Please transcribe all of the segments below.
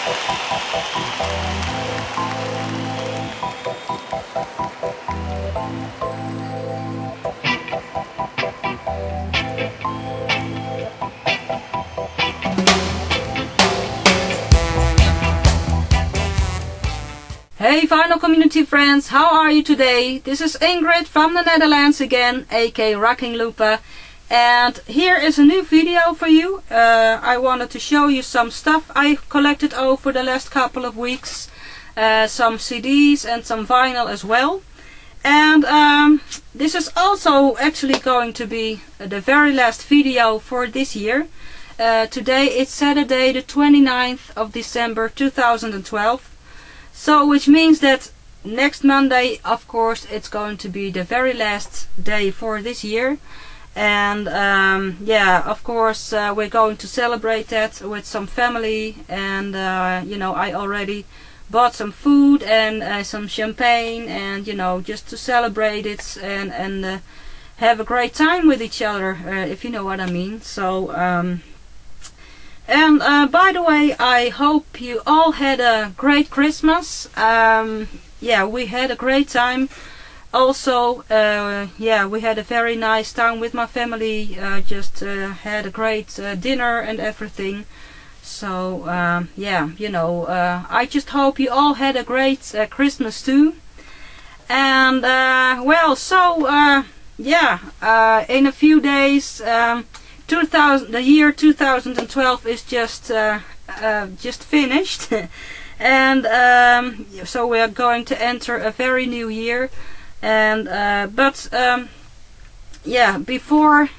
Hey Vinyl community friends, how are you today? This is Ingrid from the Netherlands again, aka RockingLUPA, and here is a new video for you. I wanted to show you some stuff I collected over the last couple of weeks, some CDs and some vinyl as well. And this is also actually going to be the very last video for this year. Today it's Saturday the 29th of December 2012. So, which means that next Monday, of course, it's going to be the very last day for this year. And yeah, of course, we're going to celebrate that with some family. And you know, I already bought some food and some champagne, and you know, just to celebrate it and have a great time with each other, if you know what I mean. So. And by the way, I hope you all had a great Christmas. Yeah, we had a great time. Also, yeah, we had a very nice time with my family. Just had a great dinner and everything. So, yeah, you know, I just hope you all had a great Christmas too. And, well, so, yeah, in a few days... the year 2012 is just finished, and so we are going to enter a very new year. And but yeah, before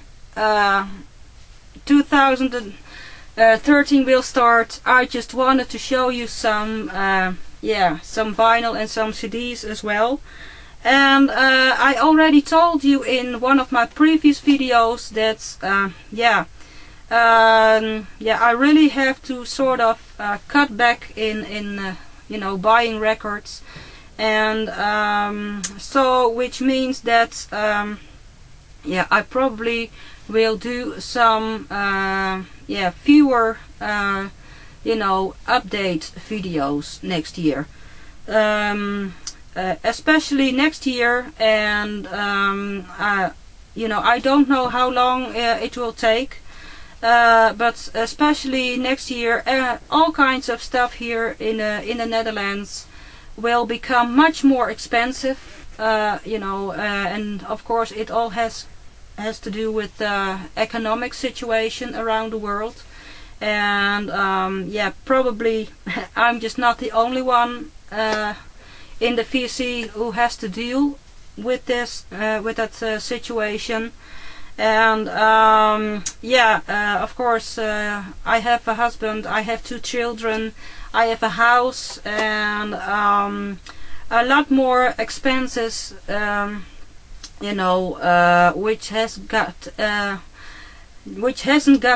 2013 will start, I just wanted to show you some yeah, some vinyl and some CDs as well. And I already told you in one of my previous videos that yeah, yeah, I really have to sort of cut back in you know, buying records, and so which means that yeah, I probably will do some yeah, fewer you know, update videos next year. Especially next year, and you know, I don't know how long it will take, but especially next year, all kinds of stuff here in the Netherlands will become much more expensive. You know, and of course it all has to do with the economic situation around the world. And yeah, probably I'm just not the only one in the VC who has to deal with this, with that situation. And yeah, of course, I have a husband, I have 2 children, I have a house, and a lot more expenses, you know, which hasn't got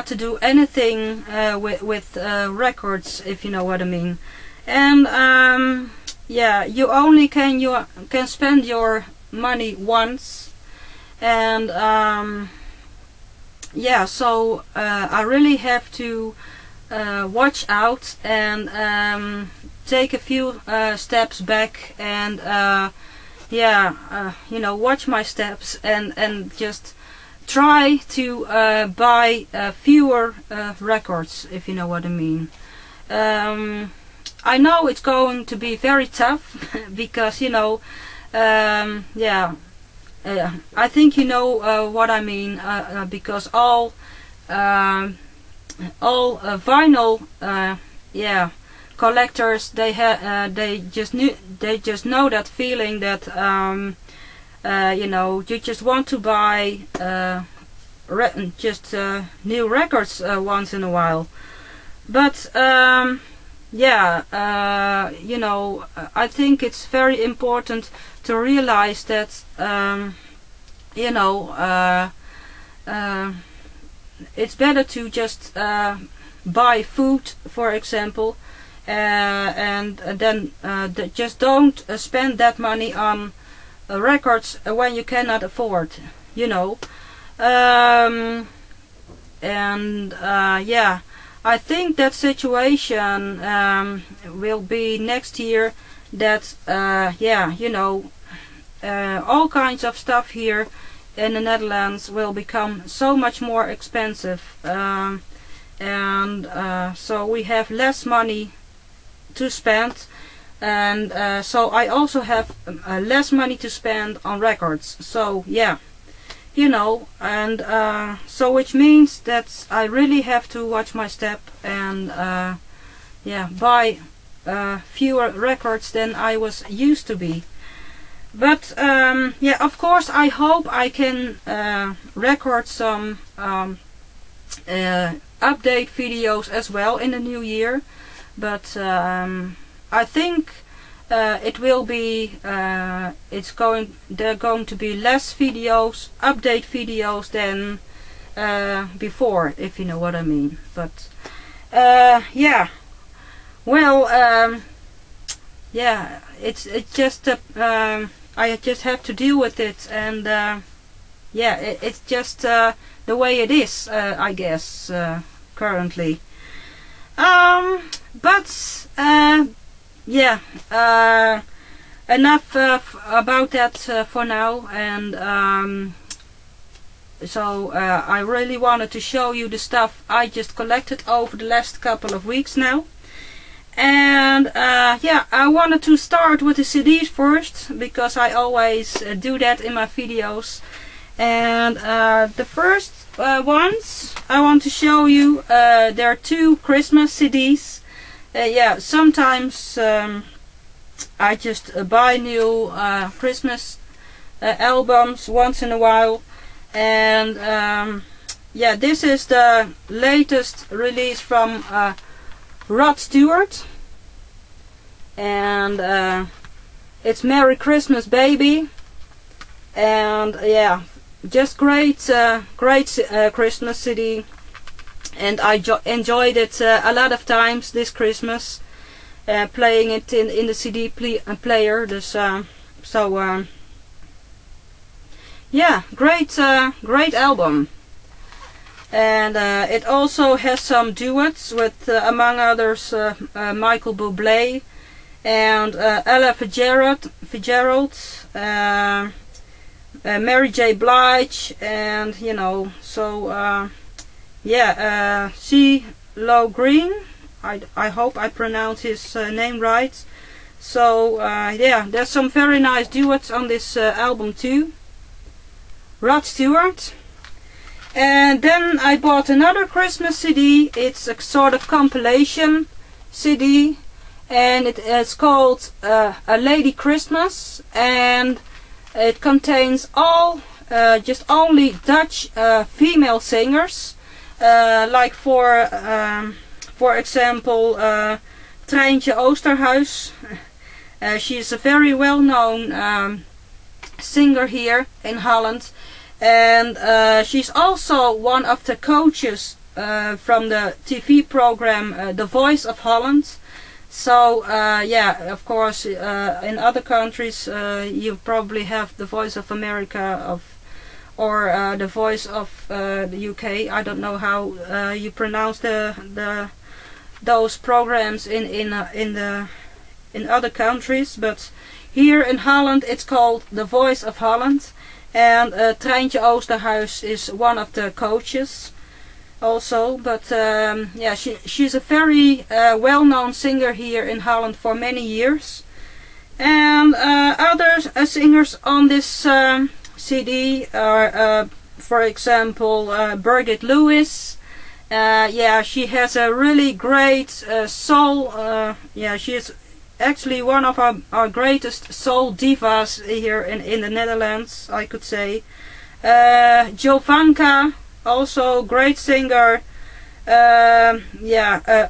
to do anything with records, if you know what I mean. And yeah, you only can spend your money once, and yeah, so I really have to watch out and take a few steps back, and yeah, you know, watch my steps, and just try to buy fewer records, if you know what I mean. I know it's going to be very tough because, you know, yeah, I think you know what I mean, because all vinyl, yeah, collectors, they just know that feeling that you know, you just want to buy just new records once in a while, but yeah, you know, I think it's very important to realize that you know, it's better to just buy food, for example, and then just don't spend that money on records when you cannot afford, you know. And yeah, I think that situation will be next year, that yeah, you know, all kinds of stuff here in the Netherlands will become so much more expensive, and so we have less money to spend, and so I also have less money to spend on records. So yeah, you know, and so which means that I really have to watch my step and yeah, buy fewer records than I was used to be. But yeah, of course I hope I can record some update videos as well in the new year, but I think it will be there are going to be less videos, update videos, than before, if you know what I mean. But yeah, well, yeah, it's just I just have to deal with it, and yeah, it's just the way it is, I guess, currently. But yeah, enough about that for now, and so I really wanted to show you the stuff I just collected over the last couple of weeks now. And yeah, I wanted to start with the CDs first, because I always do that in my videos. And the first ones I want to show you, there are 2 Christmas CDs. Yeah, sometimes I just buy new Christmas albums once in a while. And yeah, this is the latest release from Rod Stewart, and it's Merry Christmas Baby. And yeah, just great Christmas CD, and I enjoyed it a lot of times this Christmas, playing it in the CD player. This so yeah, great album. And it also has some duets with, among others, Michael Bublé and Ella Fitzgerald, Mary J. Blige, and you know, so yeah, CeeLo Green. I hope I pronounce his name right. So yeah, there's some very nice duets on this album too. Rod Stewart. And then I bought another Christmas CD. It's a sort of compilation CD, and it is called A Lady Christmas, and it contains all just only Dutch female singers, like for example Treintje Oosterhuis. She is a very well-known singer here in Holland. And she's also one of the coaches from the TV program The Voice of Holland. So yeah, of course, in other countries you probably have The Voice of America or The Voice of the UK. I don't know how you pronounce those programs in other countries, but here in Holland it's called The Voice of Holland. And Treintje Oosterhuis is one of the coaches also, but yeah, she's a very well-known singer here in Holland for many years. And other singers on this CD are, for example, Birgit Lewis. Yeah, she has a really great soul. Yeah, she is actually one of our greatest soul divas here in the Netherlands, I could say. Jovanka, also great singer. Yeah,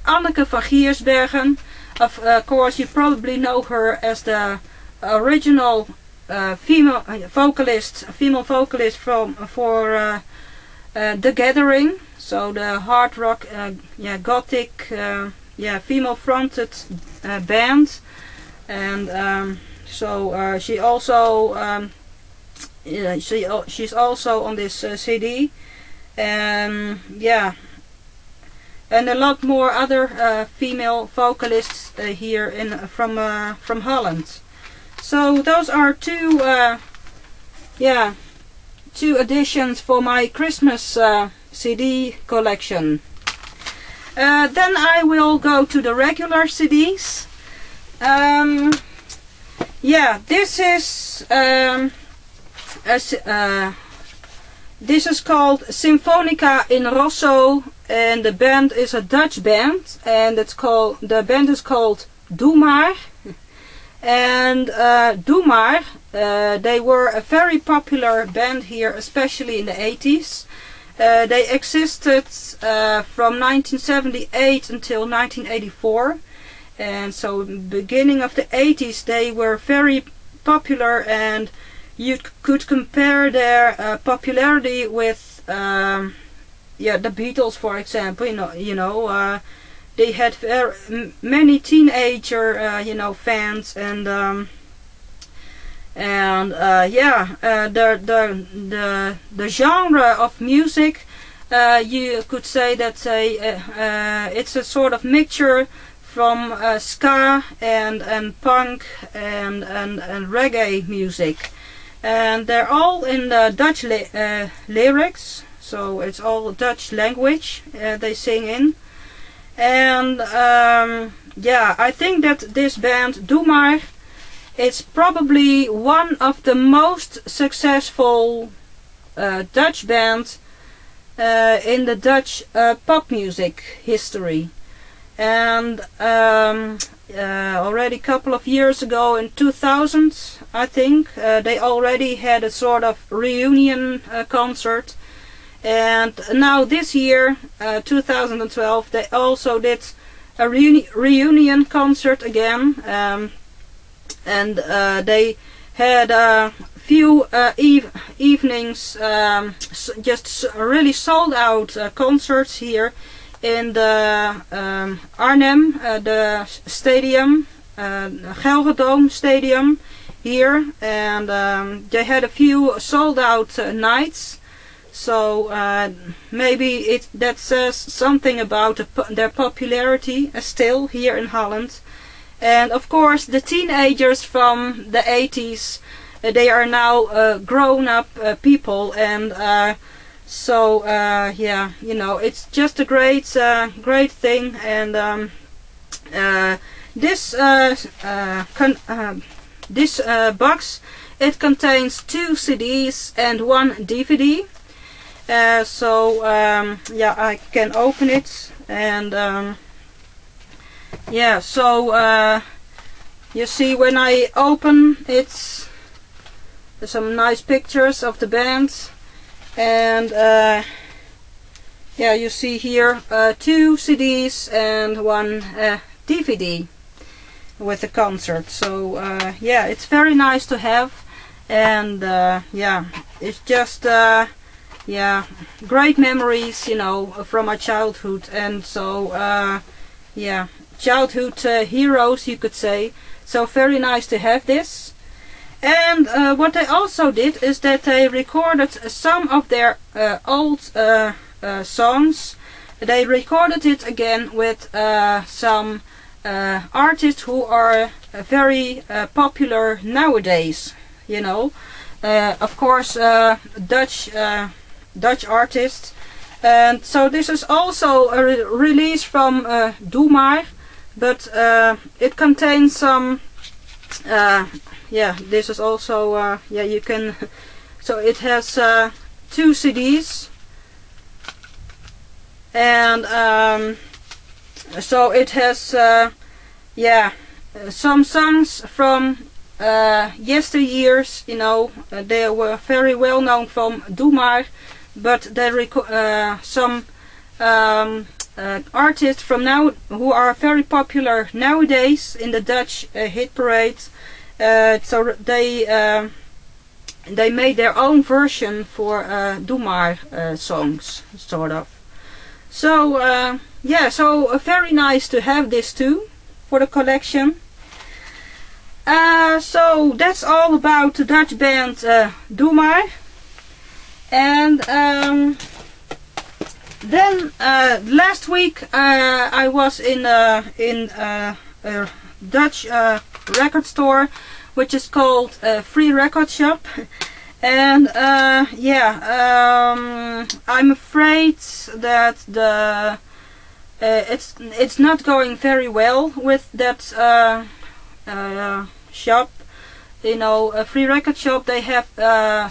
Anneke van Giersbergen. Of course, you probably know her as the original female vocalist for The Gathering. So the hard rock, yeah, gothic, yeah, female-fronted band, and so she also yeah, she's also on this CD, and yeah, and a lot more other female vocalists here from Holland. So those are two additions for my Christmas CD collection. Then I will go to the regular CDs. This is called Sinfonica in Rosso, and the band is a Dutch band, and the band is called Doe Maar. And Doe Maar, they were a very popular band here, especially in the 80s. They existed from 1978 until 1984, and so beginning of the 80s they were very popular, and you could compare their popularity with the Beatles, for example. They had many teenager fans, and the genre of music, you could say that it's a sort of mixture from ska and punk and reggae music, and they're all in the Dutch lyrics, so it's all Dutch language they sing in. And I think that this band Doe Maar, it's probably one of the most successful Dutch bands in the Dutch pop music history. And already a couple of years ago, in 2000, I think, they already had a sort of reunion concert. And now this year, 2012, they also did a reunion concert again. And they had a few evenings, just really sold out concerts here in the Arnhem, the stadium, Gelredome Stadium here, and they had a few sold out nights. So maybe that says something about their popularity still here in Holland. And of course the teenagers from the 80s, they are now grown up people, and it's just a great thing. And this box, it contains 2 CDs and 1 DVD. I can open it, and you see, when I open it, there's some nice pictures of the band, and you see here 2 CDs and 1 DVD with the concert. So it's very nice to have, and it's just great memories, from my childhood, and so childhood heroes, you could say. So very nice to have this. And what they also did is that they recorded some of their old songs. They recorded it again with some artists who are very popular nowadays, of course, Dutch artists. And so this is also a release from Doe Maar, but it contains some this is also you can, so it has 2 CDs, and so it has some songs from yesteryears. They were very well known from Doe Maar, but they some artists from now who are very popular nowadays in the Dutch hit parade. So they made their own version for Doe Maar songs, sort of. So so very nice to have this too for the collection. So that's all about the Dutch band Doe Maar. And Then last week I was in a Dutch record store, which is called Free Record Shop. And yeah, I'm afraid that the it's not going very well with that shop. You know, a Free Record Shop, they have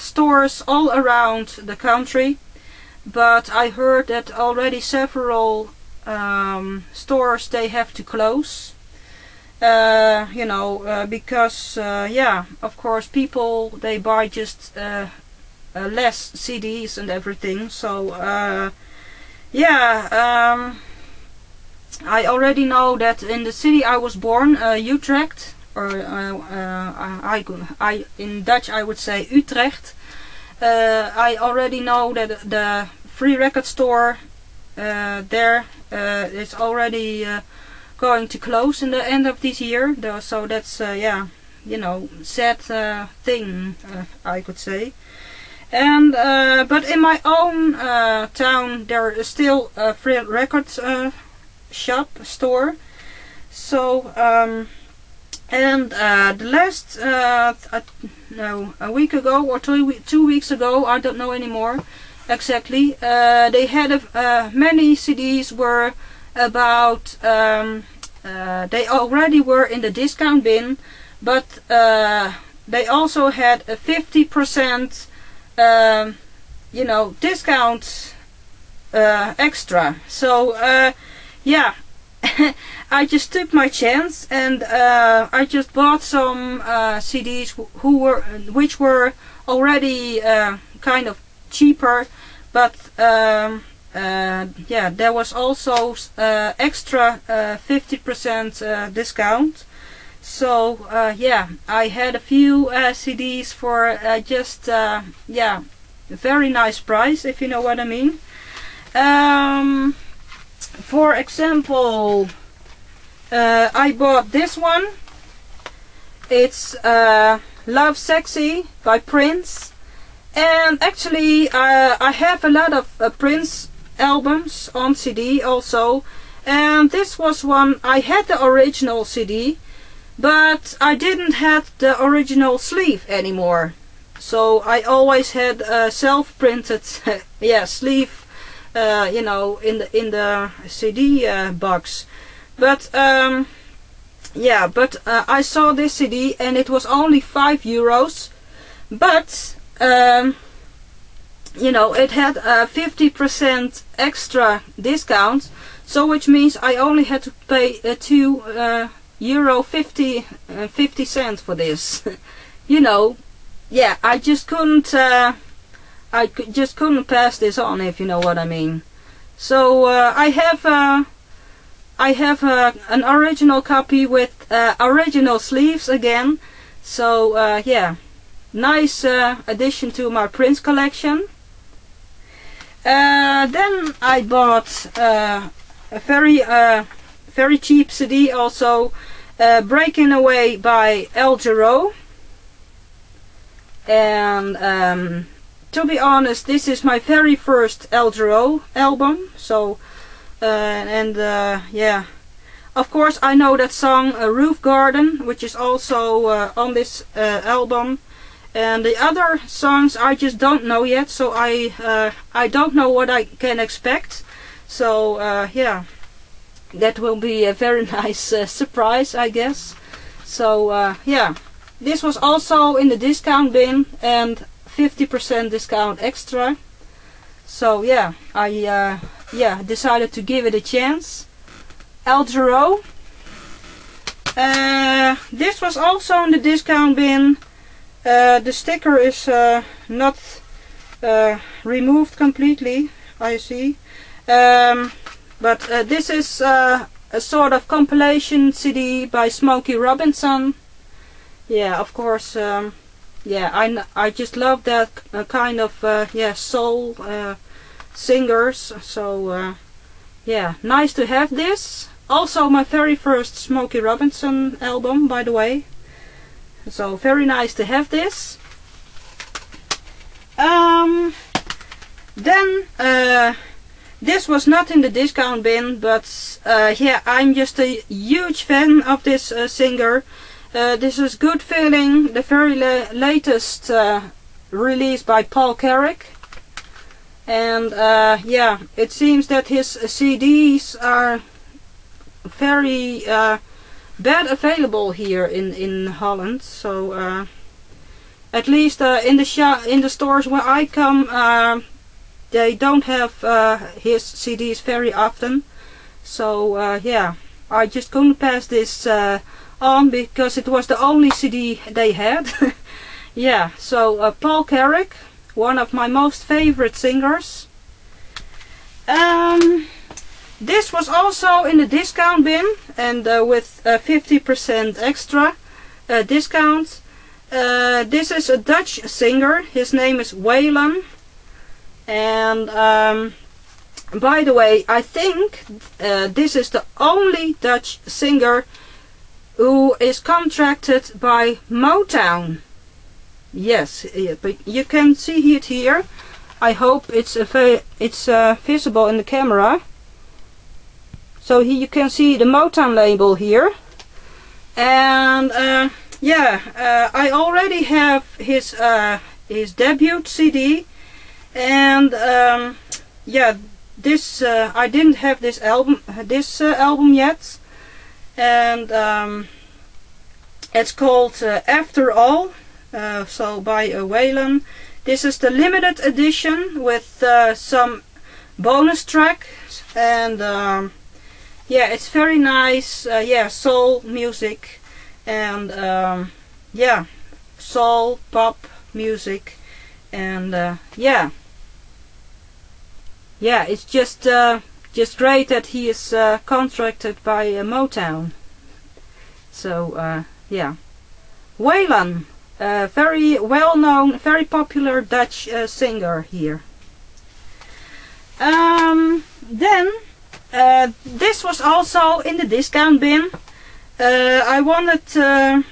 stores all around the country, but I heard that already several stores, they have to close. You know, because yeah, of course people, they buy just less CDs and everything. So yeah, I already know that in the city I was born, Utrecht, or in Dutch I would say Utrecht. I already know that the Free Record Store there is already going to close in the end of this year. So that's yeah, you know, sad thing, I could say. And but in my own town there is still a Free Record store. So and the last no, a week ago or 2 weeks ago, I don't know anymore exactly, they had many CDs were about they already were in the discount bin, but they also had a 50% you know, discount extra. So yeah, I just took my chance, and I just bought some CDs which were already kind of cheaper, but yeah, there was also extra 50% discount. So yeah, I had a few CDs for just yeah, a very nice price, if you know what I mean. For example, I bought this one. It's Love Sexy by Prince. And actually I have a lot of Prince albums on CD also. And this was one, I had the original CD, but I didn't have the original sleeve anymore. So I always had self-printed yeah, sleeve, you know, in the CD box. But yeah, but I saw this CD and it was only €5. But you know, it had a 50% extra discount, so which means I only had to pay €2.50 for this. You know, yeah, I just couldn't just couldn't pass this on, if you know what I mean. So I have an original copy with original sleeves again. So yeah, nice addition to my Prince collection. Then I bought a very cheap CD also, Breaking Away by El Giro. And to be honest, this is my very first El Giro album. So yeah, of course I know that song Roof Garden, which is also on this album. And the other songs I just don't know yet, so I don't know what I can expect. So yeah, that will be a very nice surprise, I guess. So yeah, this was also in the discount bin and 50% discount extra. So yeah, I yeah, decided to give it a chance. El Giro. This was also in the discount bin. The sticker is not removed completely, I see. But this is a sort of compilation CD by Smokey Robinson. Yeah, of course. Yeah, I just love that kind of yeah, soul singers. So yeah, nice to have this. Also my very first Smokey Robinson album, by the way. So very nice to have this. Then This was not in the discount bin, but yeah, I'm just a huge fan of this singer. This is Good Feeling, the very latest release by Paul Carrick. And yeah, it seems that his CDs are very bad available here in Holland. So at least in the stores where I come, they don't have his CDs very often. So yeah, I just couldn't pass this on because it was the only CD they had. Yeah, so Paul Carrick, one of my most favorite singers. This was also in the discount bin, and with 50% extra discount. This is a Dutch singer. His name is Waylon. And by the way, I think this is the only Dutch singer who is contracted by Motown. Yes, but you can see it here. I hope it's visible in the camera. So here you can see the Motown label here. And yeah, I already have his debut CD. And yeah, this I didn't have this album yet, and it's called After All, so by Waylon. This is the limited edition with some bonus tracks, and yeah, it's very nice. Yeah, soul music, and yeah, soul pop music, and yeah. Yeah, it's just great that he is contracted by Motown. So yeah, Waylon, very well-known, very popular Dutch singer here. Then this was also in the discount bin. I wanted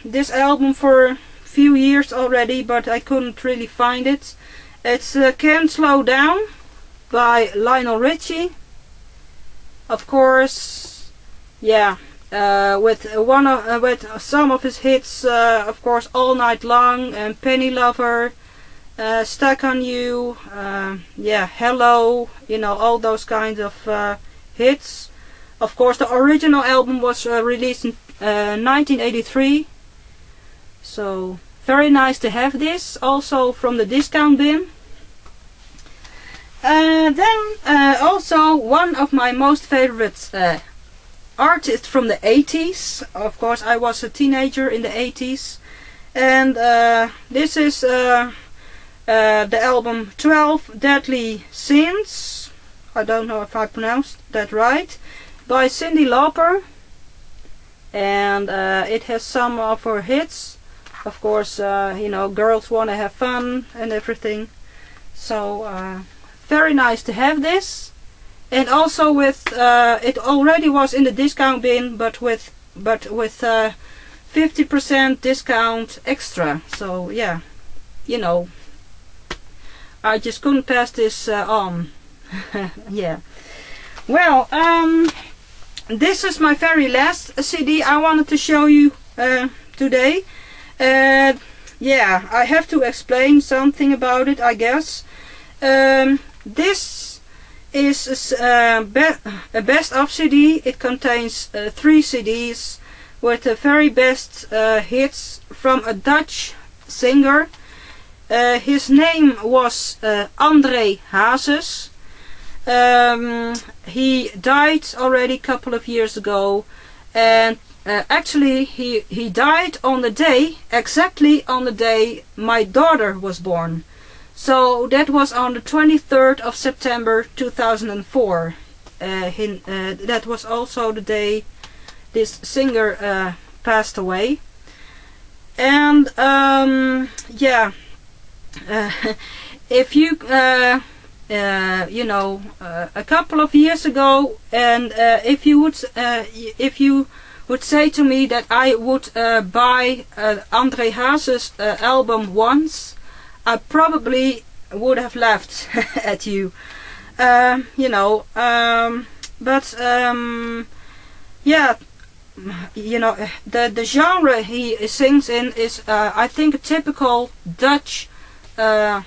this album for a few years already, but I couldn't really find it. It's Can't Slow Down by Lionel Richie, of course. Yeah, with some of his hits, of course, All Night Long and Penny Lover, Stuck on You, yeah, Hello, you know, all those kinds of hits. Of course, the original album was released in 1983, so very nice to have this also from the discount bin. Then also one of my most favorite artists from the 80s. Of course, I was a teenager in the 80s, and this is the album 12 Deadly Sins. I don't know if I pronounced that right, by Cyndi Lauper, and it has some of her hits. Of course, you know, Girls Wanna Have Fun and everything. So very nice to have this, and also with it already was in the discount bin, but with 50% discount extra. So yeah, you know, I just couldn't pass this on. Yeah. Well, this is my very last CD I wanted to show you today. Yeah, I have to explain something about it, I guess. This is a best of CD. It contains 3 CDs with the very best hits from a Dutch singer. His name was André Hazes. He died already a couple of years ago, and actually he died on the day, exactly on the day my daughter was born. So that was on the 23rd of September 2004. That was also the day this singer passed away. And yeah, if you you know, a couple of years ago, and if you would say to me that I would buy André Hazes' album once, I probably would have laughed at you. you know, but yeah, you know, the genre he sings in is I think a typical Dutch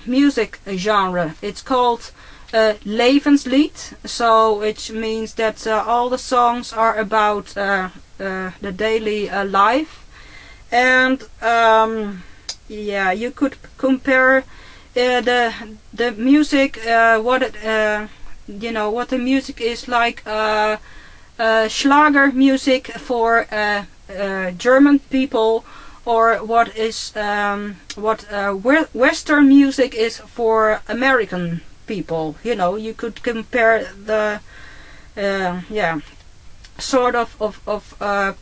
music genre. It's called levenslied, so which means that all the songs are about the daily life, and yeah, you could compare the music, what it, you know, what the music is like. Schlager music for German people, or what is Western music is for American people. You know, you could compare the yeah, sort of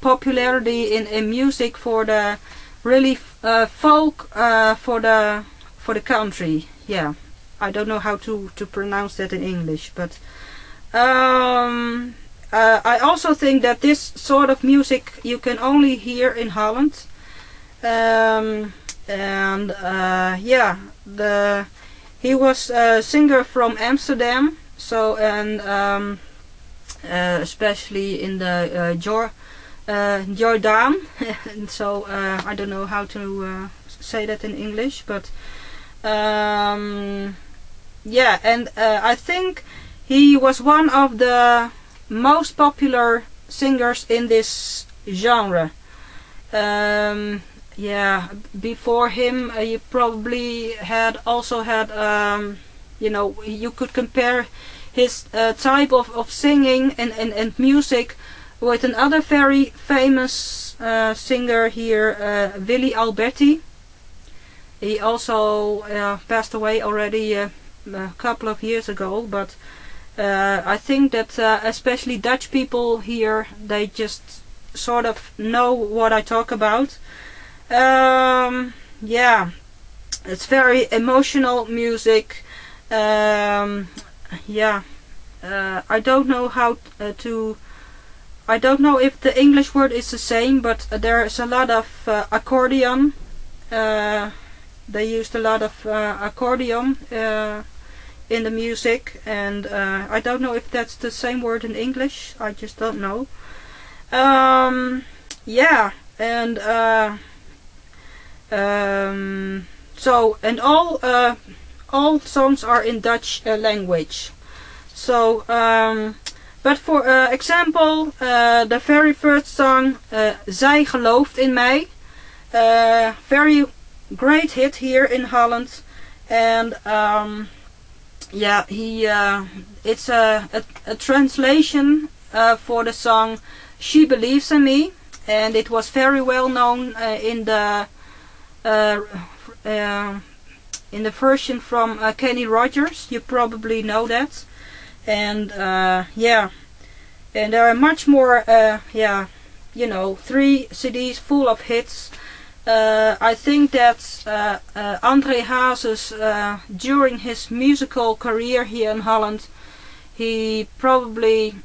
popularity in music for the really folk for the country. Yeah, I don't know how to pronounce that in English, but I also think that this sort of music you can only hear in Holland, and yeah, he was a singer from Amsterdam, so, and especially in the Jordan, and so I don't know how to say that in English, but yeah, and I think he was one of the most popular singers in this genre. Yeah, before him you probably also had you know, you could compare his type of singing and music with another very famous singer here, Willy Alberti. He also passed away already a couple of years ago, but I think that especially Dutch people here, they just sort of know what I talk about. Yeah, it's very emotional music. Yeah, I don't know how to. I don't know if the English word is the same, but there is a lot of accordion. They used a lot of accordion in the music, and I don't know if that's the same word in English. I just don't know. Yeah, and so, and all songs are in Dutch language. So, but for example, the very first song, Zij gelooft in mij, very great hit here in Holland, and yeah, it's a translation for the song She Believes in Me, and it was very well known in the version from Kenny Rogers. You probably know that, and yeah, and there are much more. Yeah, you know, 3 CDs full of hits. I think that André Hazes, during his musical career here in Holland, he probably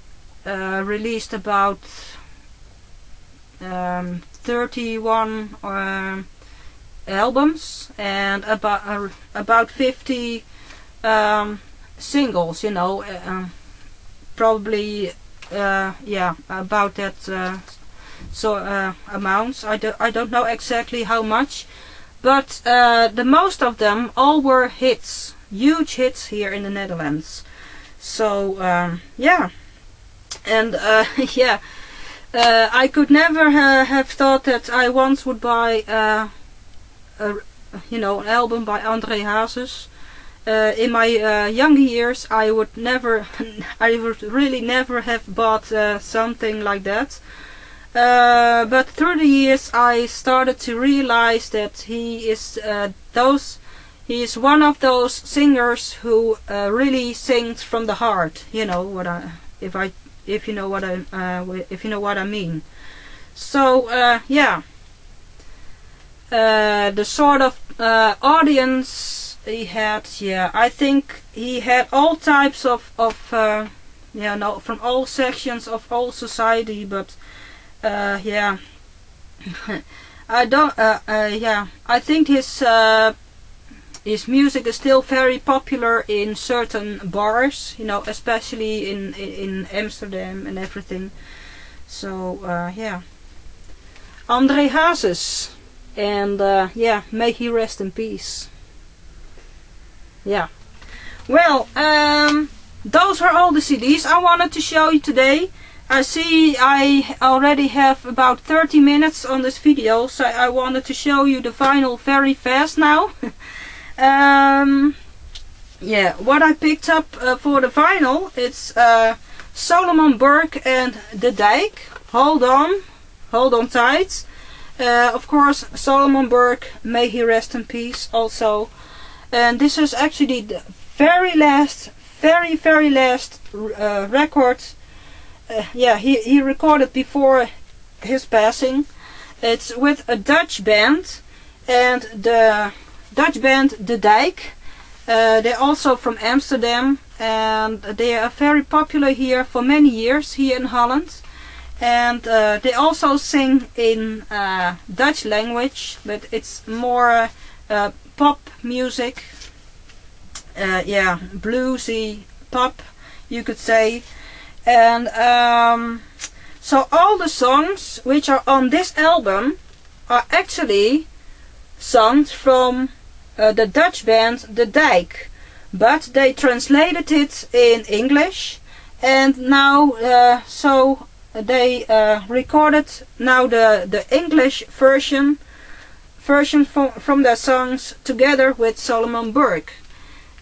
released about 31 albums and about 50 singles. You know, probably yeah, about that. Amounts. I don't know exactly how much, but the most of them all were hits, huge hits here in the Netherlands. So yeah, and yeah, I could never have thought that I once would buy you know, an album by André Hazes. In my younger years, I would really never have bought something like that. But through the years I started to realize that he is one of those singers who really sings from the heart. You know what if you know what I mean. So yeah, the sort of audience he had, yeah, I think he had all types of yeah, no, from all sections of all society, but yeah, I don't. Yeah, I think his his music is still very popular in certain bars, you know, especially in Amsterdam and everything. So yeah, André Hazes, and yeah, may he rest in peace. Yeah, well, those were all the CDs I wanted to show you today. I see I already have about 30 minutes on this video, so I wanted to show you the vinyl very fast now. Yeah, what I picked up for the vinyl, it's Solomon Burke and De Dijk. Hold on tight. Of course, Solomon Burke, may he rest in peace also. And this is actually the very last record. Yeah, he recorded before his passing. It's with a Dutch band, and the Dutch band De Dijk. They're also from Amsterdam, and they are very popular here for many years here in Holland. And they also sing in Dutch language, but it's more pop music. Yeah, bluesy pop, you could say. And so all the songs which are on this album are actually songs from the Dutch band De Dijk, but they translated it in English, and now so they recorded now the English version from their songs together with Solomon Burke.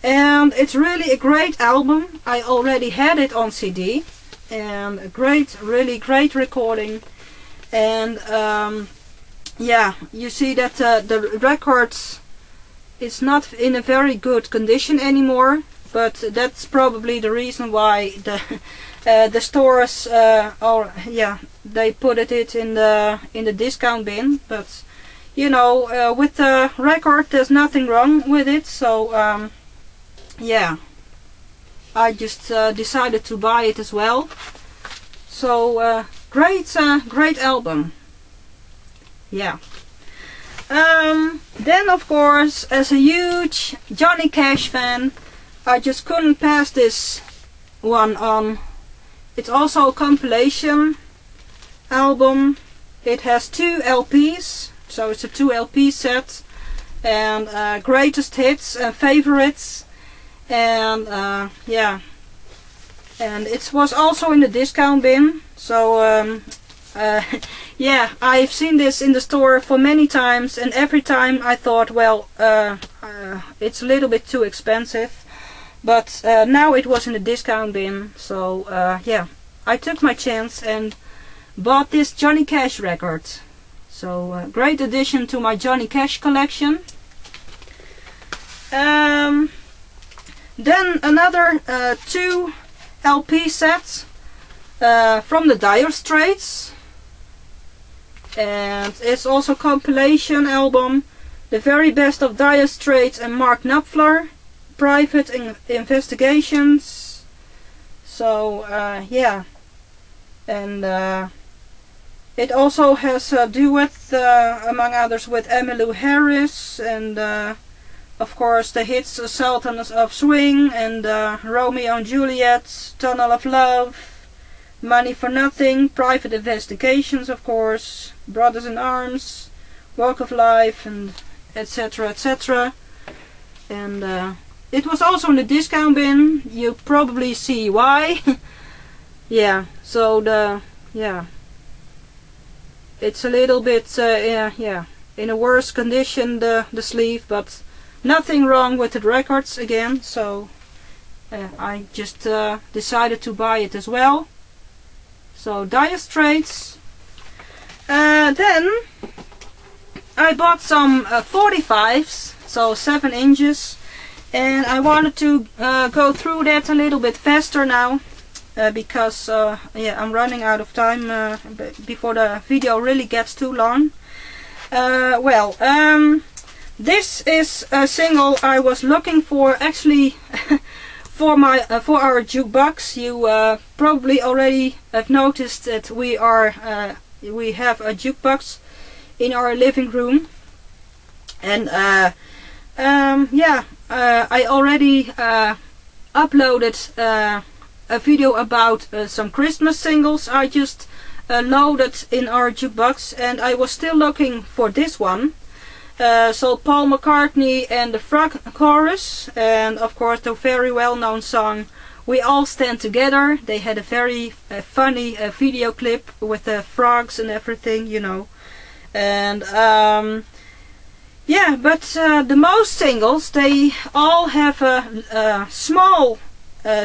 And it's really a great album. I already had it on CD, and a really great recording. And yeah, you see that the records is not in a very good condition anymore, but that's probably the reason why the stores yeah, they put it in the discount bin. But you know, with the record there's nothing wrong with it, so yeah, I just decided to buy it as well. So great album. Yeah. Then of course, as a huge Johnny Cash fan, I just couldn't pass this one on. It's also a compilation album. It has 2 LPs, so it's a 2 LP set, and greatest hits and favorites. And yeah, and it was also in the discount bin. So yeah, I've seen this in the store for many times, and every time I thought, well, it's a little bit too expensive. But now it was in the discount bin, so yeah, I took my chance and bought this Johnny Cash record. So great addition to my Johnny Cash collection. Then another 2 LP sets from the Dire Straits, and it's also a compilation album, The Very Best of Dire Straits and Mark Knopfler, Private Investigations. So yeah, and it also has a duet among others with Emmylou Harris, and of course the hits Sultans of Swing, and Romeo and Juliet, Tunnel of Love, Money for Nothing, Private Investigations, of course, Brothers in Arms, Walk of Life, and etc, etc. And it was also in the discount bin. You probably see why. Yeah, so yeah, it's a little bit yeah, in a worse condition, the sleeve, but nothing wrong with the records again, so I just decided to buy it as well. So Dire Straits. Then I bought some 45s, so 7 inches, and I wanted to go through that a little bit faster now, because yeah, I'm running out of time before the video really gets too long. Well, this is a single I was looking for, actually, for our jukebox. You probably already have noticed that we have a jukebox in our living room, and yeah, I already uploaded a video about some Christmas singles I just loaded in our jukebox, and I was still looking for this one. So Paul McCartney and the Frog Chorus, and of course the very well-known song We All Stand Together. They had a very funny video clip with the frogs and everything, you know. And yeah, but the most singles, they all have a small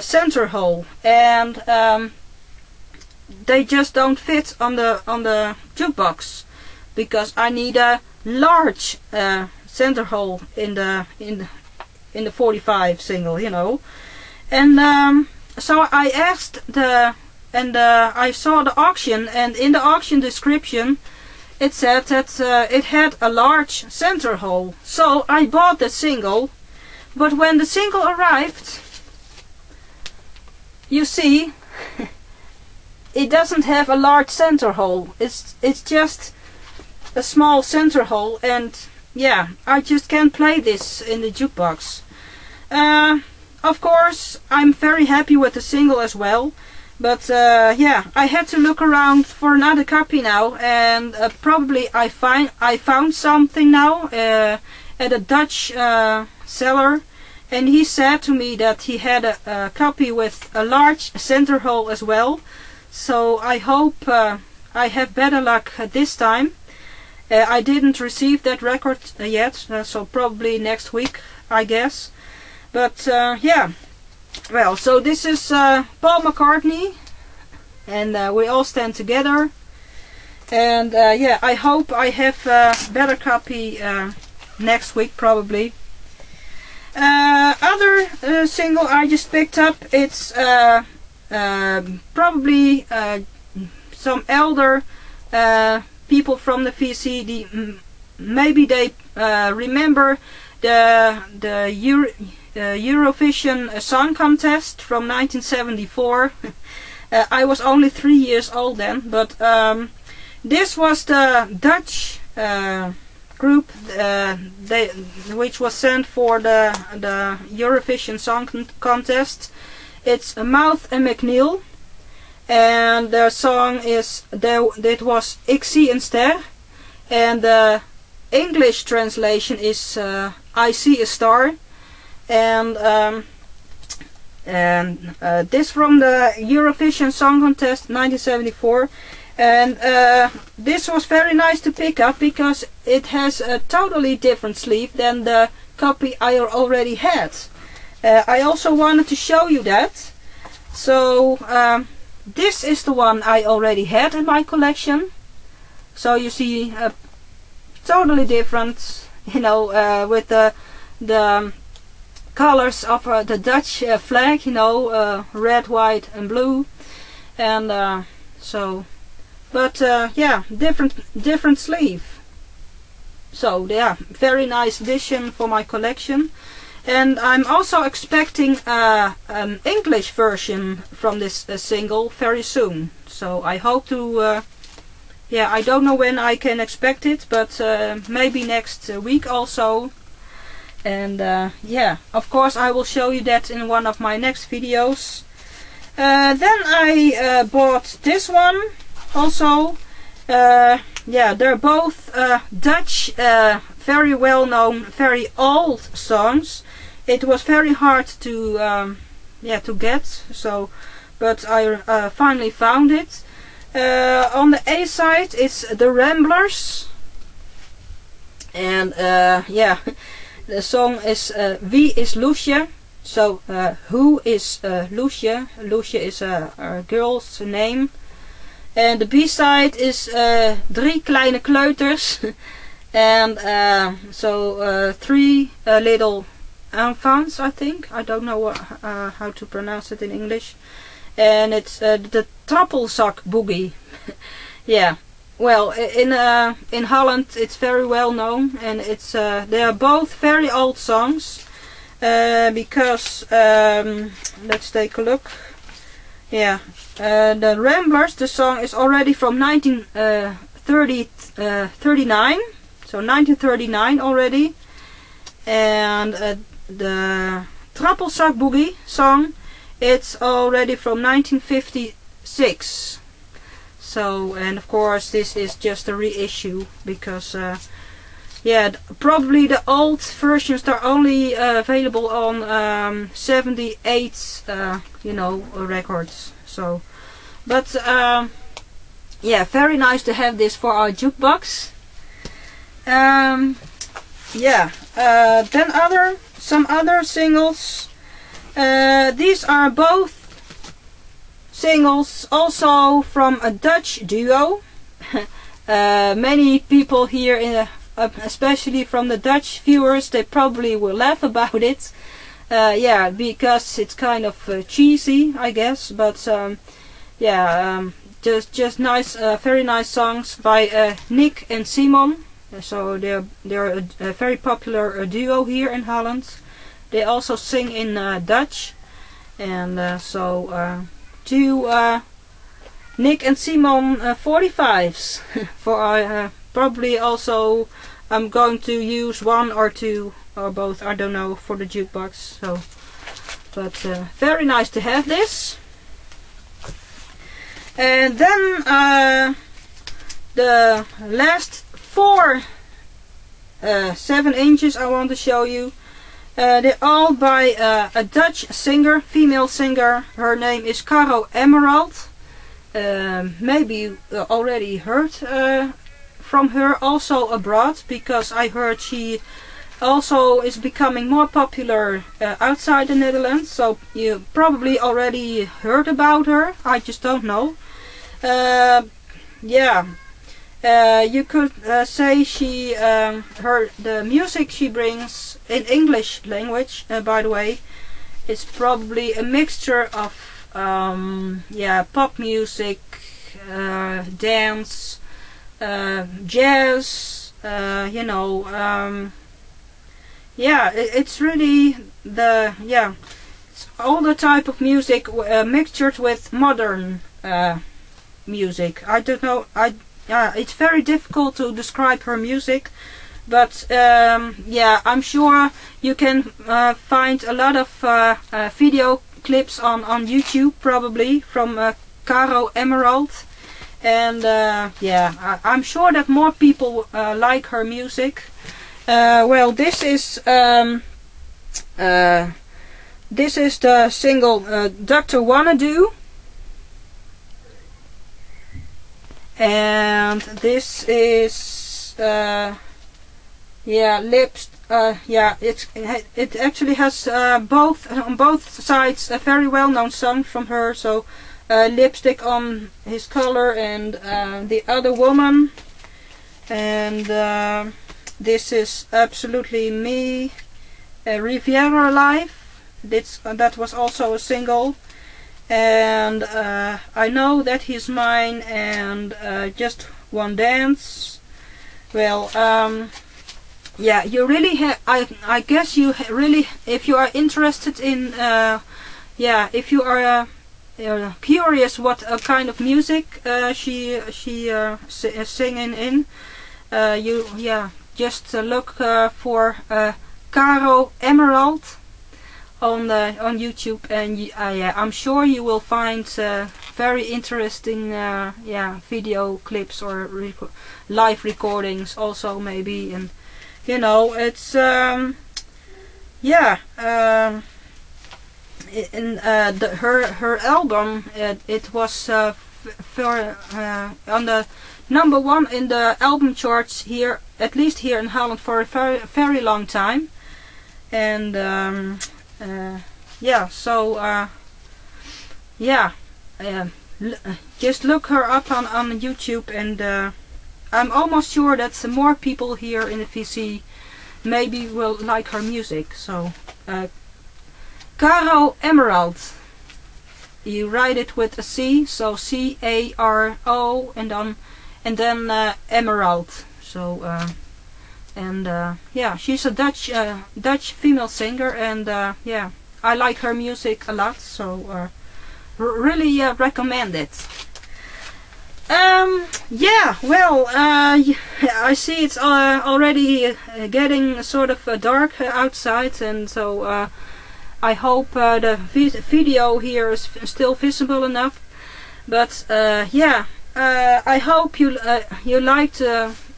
center hole, and they just don't fit on the jukebox, because I need a large center hole in the 45 single, you know. And so I asked I saw the auction, and in the auction description it said that it had a large center hole. So I bought the single, but when the single arrived, you see, it doesn't have a large center hole. It's just a small center hole, and yeah, I just can't play this in the jukebox. Of course, I'm very happy with the single as well, but yeah, I had to look around for another copy now, and probably I found something now at a Dutch seller, and he said to me that he had a copy with a large center hole as well. So I hope I have better luck this time. I didn't receive that record yet, so probably next week, I guess. But yeah, well, so this is Paul McCartney, and We All Stand Together. And yeah, I hope I have a better copy next week, probably. Other single I just picked up, it's probably some elder people from the VC. Maybe they remember the Eurovision Song Contest from 1974. I was only 3 years old then, but this was the Dutch group which was sent for the Eurovision Song Contest. It's Mouth and McNeil, and their song is it was Ik zie een ster, and the English translation is I See a Star. And this from the Eurovision Song Contest 1974, and this was very nice to pick up because it has a totally different sleeve than the copy I already had. I also wanted to show you that. So this is the one I already had in my collection. So you see, totally different, you know, with the colors of the Dutch flag, you know, red, white and blue, and so, but yeah, different sleeve. So yeah, very nice addition for my collection. And I'm also expecting an English version from this single very soon. So I hope to, yeah, I don't know when I can expect it, but maybe next week also. And yeah, of course I will show you that in one of my next videos. Then I bought this one also. Yeah, they're both Dutch, very well known, very old songs. It was very hard to yeah, to get, so, but I finally found it. On the A side it's the Ramblers, and yeah, the song is Wie is Loesje? So who is Loesje? Loesje is a girl's name. And the B-side is Drie kleine kleuters. And so 3 little enfants, I think. I don't know what, how to pronounce it in English. And it's the Trappelzak Boogie. Yeah. Well, in Holland it's very well known, and it's they are both very old songs. Because let's take a look. Yeah, the Ramblers, the song is already from 1939, so 1939 already. and the Trappelzak Boogie song, it's already from 1956. So, and of course this is just a reissue, because yeah, probably the old versions are only available on 78 you know, records. So, but yeah, very nice to have this for our jukebox. Yeah, then some other singles. These are both singles, also from a Dutch duo. Many people here, especially from the Dutch viewers, they probably will laugh about it. Yeah, because it's kind of cheesy, I guess. But yeah, just nice, very nice songs by Nick and Simon. So they're a very popular duo here in Holland. They also sing in Dutch, and so two Nick and Simon 45s for probably also I'm going to use one or two or both, I don't know, for the jukebox. So, but very nice to have this. And then the last 4 7 inches I want to show you. They're all by a Dutch singer, female singer. Her name is Caro Emerald. Maybe you already heard from her, also abroad, because I heard she also is becoming more popular outside the Netherlands. So you probably already heard about her. I just don't know. Yeah. You could say she, the music she brings in English language, by the way, is probably a mixture of, yeah, pop music, dance, jazz, you know, yeah, it's really it's all the type of music mixtured with modern music. I don't know, it's very difficult to describe her music, but yeah, I'm sure you can find a lot of video clips on YouTube, probably from Caro Emerald, and yeah, I'm sure that more people like her music. Well, this is the single Dr. Wanna-Do. And this is yeah, lips. Yeah, it actually has both on both sides a very well-known song from her. So Lipstick on His Collar and The Other Woman, and this is Absolutely Me, Riviera Life. That was also a single. And I Know That He's Mine, and Just One Dance. Well, yeah, you really have, I guess you really, if you are interested in, yeah, if you are curious what kind of music she is singing in, you, yeah, just look for Caro Emerald on YouTube, and yeah, I'm sure you will find very interesting yeah, video clips or live recordings also, maybe. And you know, it's yeah, in her album, it was for on the #1 in the album charts here, at least here in Holland, for a very long time. And yeah, so yeah, just look her up on YouTube, and I'm almost sure that more people here in the VC maybe will like her music. So Caro Emerald, you write it with a C, so C-A-R-O, and then Emerald. So and yeah, she's a Dutch female singer, and yeah, I like her music a lot, so really recommend it. Yeah, well, I see it's already getting sort of dark outside, and so I hope the video here is still visible enough. But yeah, I hope you liked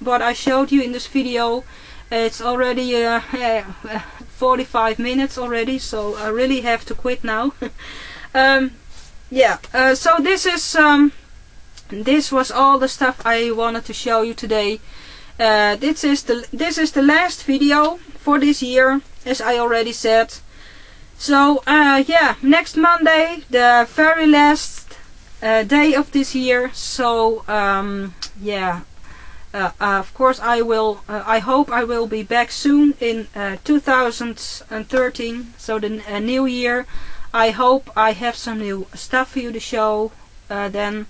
what I showed you in this video. It's already 45 minutes already, so I really have to quit now. Yeah, so this was all the stuff I wanted to show you today. This is the last video for this year, as I already said. So yeah, next Monday, the very last day of this year. So yeah, of course I will. I hope I will be back soon in 2013. So the new year. I hope I have some new stuff for you to show then.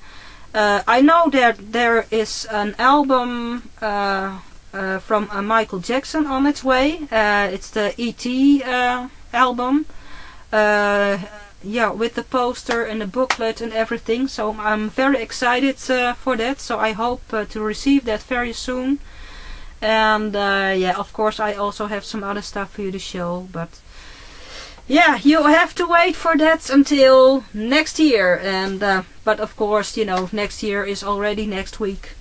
I know that there is an album from Michael Jackson on its way. It's the E.T. Album. Yeah, with the poster and the booklet and everything. So I'm very excited for that. So I hope to receive that very soon. And yeah, of course I also have some other stuff for you to show. But yeah, you have to wait for that until next year. And but of course, you know, next year is already next week.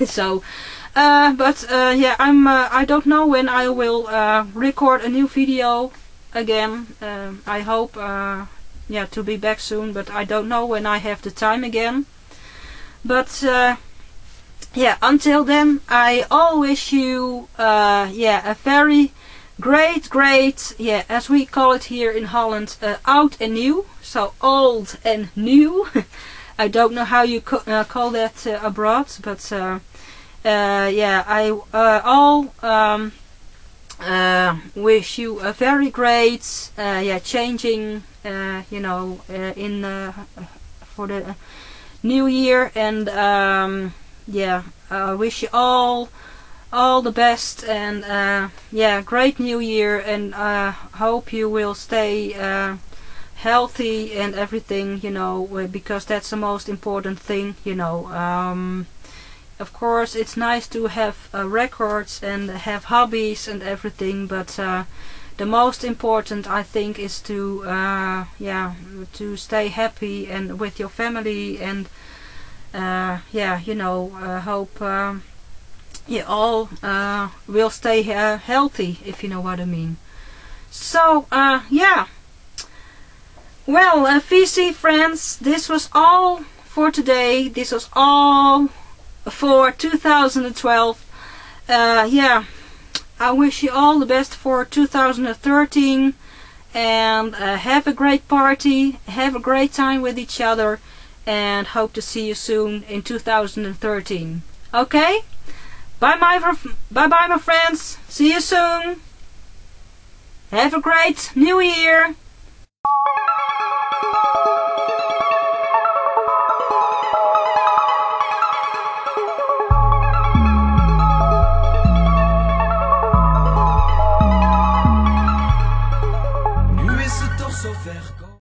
So but yeah, I don't know when I will record a new video again. I hope yeah, to be back soon, but I don't know when I have the time again. But yeah, until then, I all wish you yeah, a very great, yeah, as we call it here in Holland, oud en nieuw. So old and new. I don't know how you call that abroad, but yeah, I all wish you a very great yeah, changing you know, in for the new year. And yeah, wish you all the best, and yeah, great new year, and hope you will stay healthy and everything, you know, because that's the most important thing, you know. Of course it's nice to have records and have hobbies and everything, but the most important, I think, is to yeah, to stay happy and with your family, and yeah, you know, hope you all will stay healthy, if you know what I mean. So yeah, well, VC friends, this was all for today. This was all for 2012. Yeah, I wish you all the best for 2013, and have a great party, have a great time with each other, and hope to see you soon in 2013. Okay? Bye bye my friends. See you soon. Have a great new year.